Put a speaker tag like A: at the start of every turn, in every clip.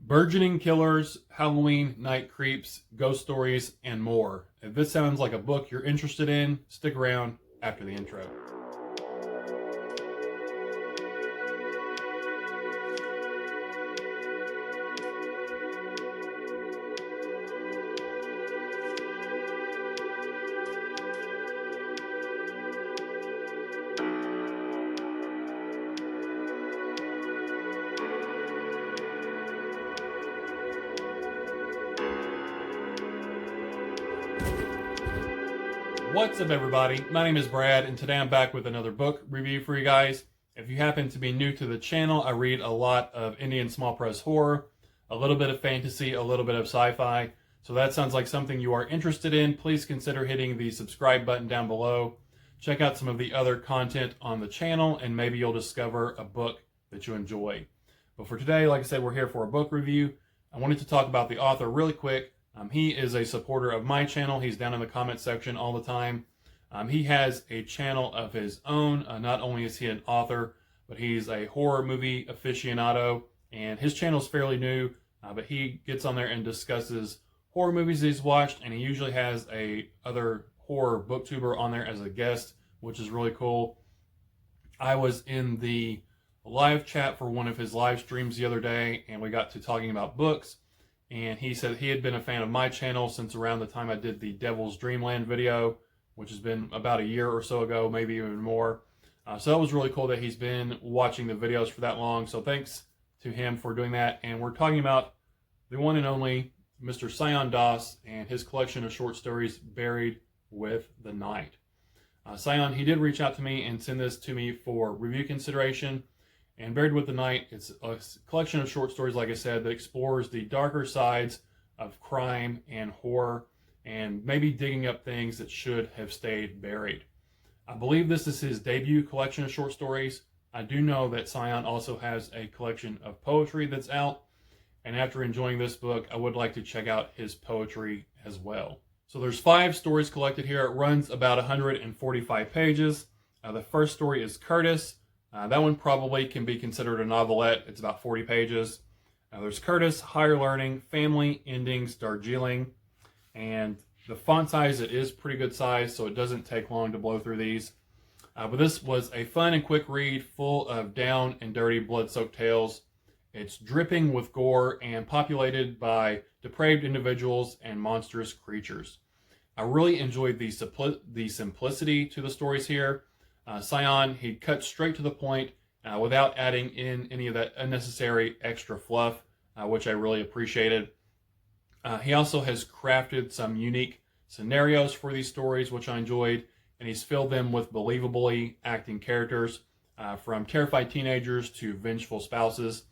A: Burgeoning killers, Halloween, night creeps, ghost stories, and more. If this sounds like a book you're interested in, stick around after the intro. What's up, everybody? My name is Brad, and today I'm back with another book review for you guys. If you happen to be new to the channel, I read a lot of Indian small press horror, a little bit of fantasy, a little bit of sci-fi. So that sounds like something you are interested in. Please consider hitting the subscribe button down below. Check out some of the other content on the channel, and maybe you'll discover a book that you enjoy. But for today, like I said, we're here for a book review. I wanted to talk about the author really quick. He is a supporter of my channel. He's down in the comment section all the time. He has a channel of his own. Not only is he an author, but he's a horror movie aficionado. And his channel is fairly new, but he gets on there and discusses horror movies he's watched. And he usually has a other horror booktuber on there as a guest, which is really cool. I was in the live chat for one of his live streams the other day, and we got to talking about books. And he said he had been a fan of my channel since around the time I did the Devil's Dreamland video, which has been about a year or so ago, maybe even more. So that was really cool that he's been watching the videos for that long. So thanks to him for doing that. And we're talking about the one and only Mr. Syon and his collection of short stories, Buried with the Night. Syon, he did reach out to me and send this to me for review consideration. And Buried with the Night, it's a collection of short stories, like I said, that explores the darker sides of crime and horror, and maybe digging up things that should have stayed buried. I believe this is his debut collection of short stories. I do know that Syon also has a collection of poetry that's out, and after enjoying this book, I would like to check out his poetry as well. So there's 5 stories collected here. It runs about 145 pages. The first story is Curtis. That one probably can be considered a novelette. It's about 40 pages. There's Curtis, Higher Learning, Family, Endings, Darjeeling. And the font size, it is pretty good size, so it doesn't take long to blow through these. But this was a fun and quick read full of down and dirty blood-soaked tales. It's dripping with gore and populated by depraved individuals and monstrous creatures. I really enjoyed the simplicity to the stories here. Syon, he cut straight to the point without adding in any of that unnecessary extra fluff, which I really appreciated. He also has crafted some unique scenarios for these stories, which I enjoyed, and he's filled them with believably acting characters, from terrified teenagers to vengeful spouses.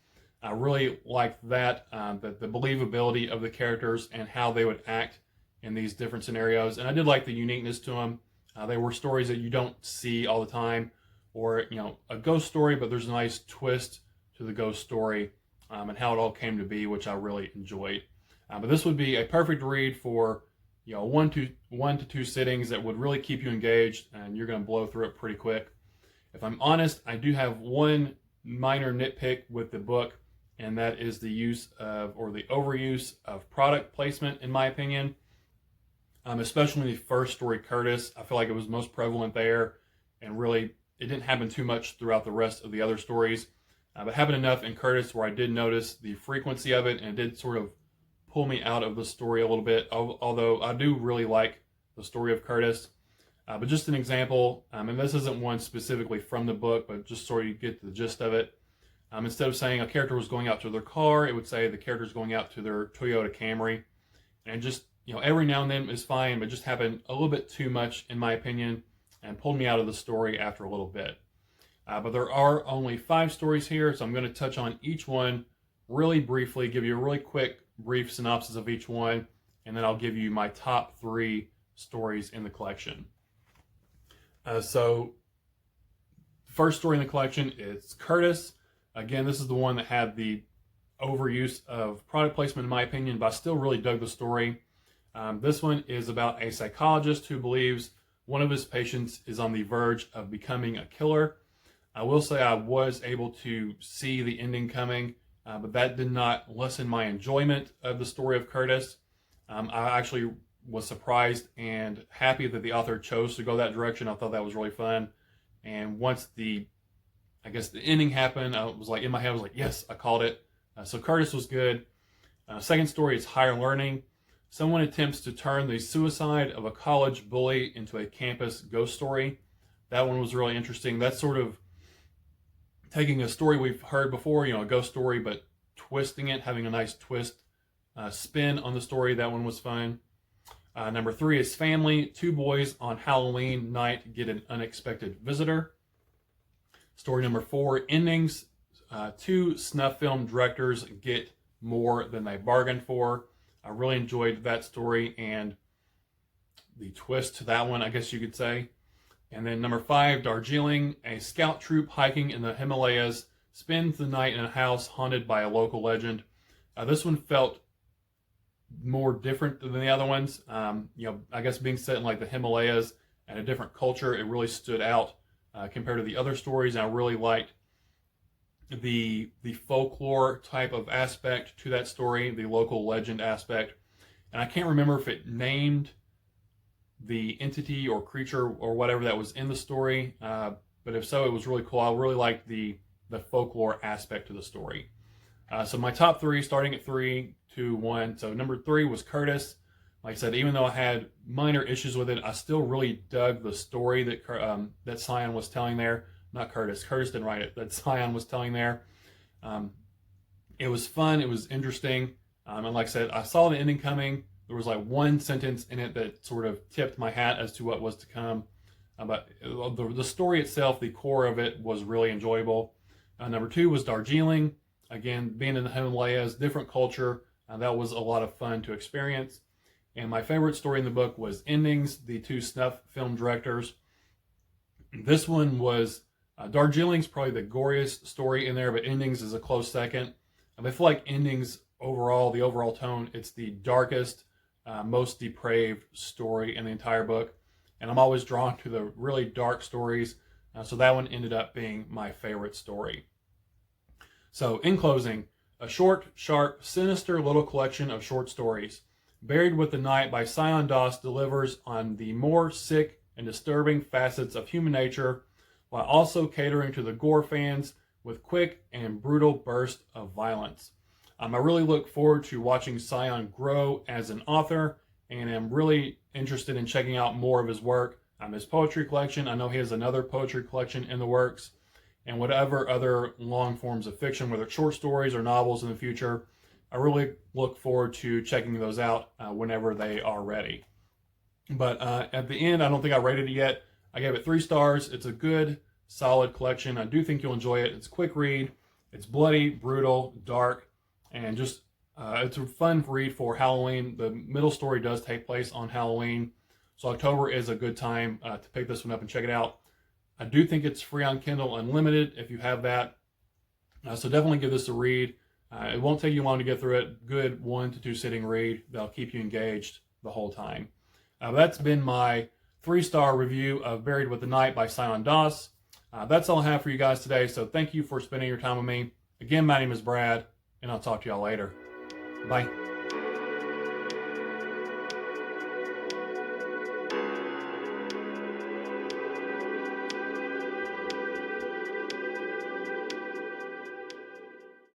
A: I really liked that, the believability of the characters and how they would act in these different scenarios. And I did like the uniqueness to them. They were stories that you don't see all the time, or a ghost story, but there's a nice twist to the ghost story and how it all came to be, which I really enjoyed. But this would be a perfect read for 1 to 2 sittings that would really keep you engaged, and you're going to blow through it pretty quick. If I'm honest, I do have one minor nitpick with the book, and that is the use of, or the overuse of, product placement, in my opinion. Especially in the first story, Curtis. I feel like it was most prevalent there, and really it didn't happen too much throughout the rest of the other stories. But happened enough in Curtis where I did notice the frequency of it, and it did sort of pull me out of the story a little bit, although I do really like the story of Curtis. But just an example, and this isn't one specifically from the book, but just so you get the gist of it. Instead of saying a character was going out to their car, it would say the character's going out to their Toyota Camry. And just every now and then is fine, but just happened a little bit too much, in my opinion, and pulled me out of the story after a little bit. But there are only 5 stories here, so I'm going to touch on each one really briefly, give you a really quick, brief synopsis of each one, and then I'll give you my top 3 stories in the collection. So, the first story in the collection is Curtis. Again, this is the one that had the overuse of product placement, in my opinion, but I still really dug the story. This one is about a psychologist who believes one of his patients is on the verge of becoming a killer. I will say I was able to see the ending coming but that did not lessen my enjoyment of the story of Curtis. I actually was surprised and happy that the author chose to go that direction. I thought that was really fun. And once the ending happened, I was like, in my head, I was like, yes, I called it. So Curtis was good. Second story is Higher Learning. Someone attempts to turn the suicide of a college bully into a campus ghost story. That one was really interesting. That's sort of taking a story we've heard before, a ghost story, but twisting it, having a nice twist spin on the story. That one was fun. Number 3 is Family. 2 boys on Halloween night get an unexpected visitor. Story number 4, Endings. 2 snuff film directors get more than they bargained for. I really enjoyed that story and the twist to that one, I guess you could say. And then number 5, Darjeeling. A scout troop hiking in the Himalayas spends the night in a house haunted by a local legend. This one felt more different than the other ones. I guess being set in like the Himalayas and a different culture, it really stood out compared to the other stories. And I really liked the folklore type of aspect to that story, the local legend aspect. And I can't remember if it named the entity or creature or whatever that was in the story, but if so, it was really cool. I really liked the folklore aspect to the story. So my top 3, starting at 3, 2, 1. So number 3 was Curtis. Like I said, even though I had minor issues with it, I still really dug the story that Syon was telling there. Not Curtis. Curtis didn't write it. That Syon was telling there. It was fun. It was interesting. And like I said, I saw the ending coming. There was like one sentence in it that sort of tipped my hat as to what was to come. But the story itself, the core of it, was really enjoyable. Number 2 was Darjeeling. Again, being in the Himalayas, different culture. That was a lot of fun to experience. And my favorite story in the book was Endings, the 2 snuff film directors. This one was, Darjeeling's probably the goriest story in there, but Endings is a close second. I feel like Endings overall, the overall tone, it's the darkest, most depraved story in the entire book. And I'm always drawn to the really dark stories. So that one ended up being my favorite story. So in closing, a short, sharp, sinister little collection of short stories. Buried with the Night by Syon delivers on the more sick and disturbing facets of human nature, while also catering to the gore fans with quick and brutal bursts of violence. I really look forward to watching Syon grow as an author, and am really interested in checking out more of his work. His poetry collection. I know he has another poetry collection in the works, and whatever other long forms of fiction, whether it's short stories or novels in the future. I really look forward to checking those out whenever they are ready. But at the end, I don't think I rated it yet. I gave it 3 stars. It's a good, solid collection. I do think you'll enjoy it. It's a quick read. It's bloody, brutal, dark, and just it's a fun read for Halloween. The middle story does take place on Halloween, so October is a good time to pick this one up and check it out. I do think it's free on Kindle Unlimited if you have that. So definitely give this a read. It won't take you long to get through it. Good 1 to 2 sitting read. That'll keep you engaged the whole time. That's been my 3-star review of Buried with the Night by Syon. That's all I have for you guys today. So thank you for spending your time with me. Again, my name is Brad, and I'll talk to y'all later. Bye.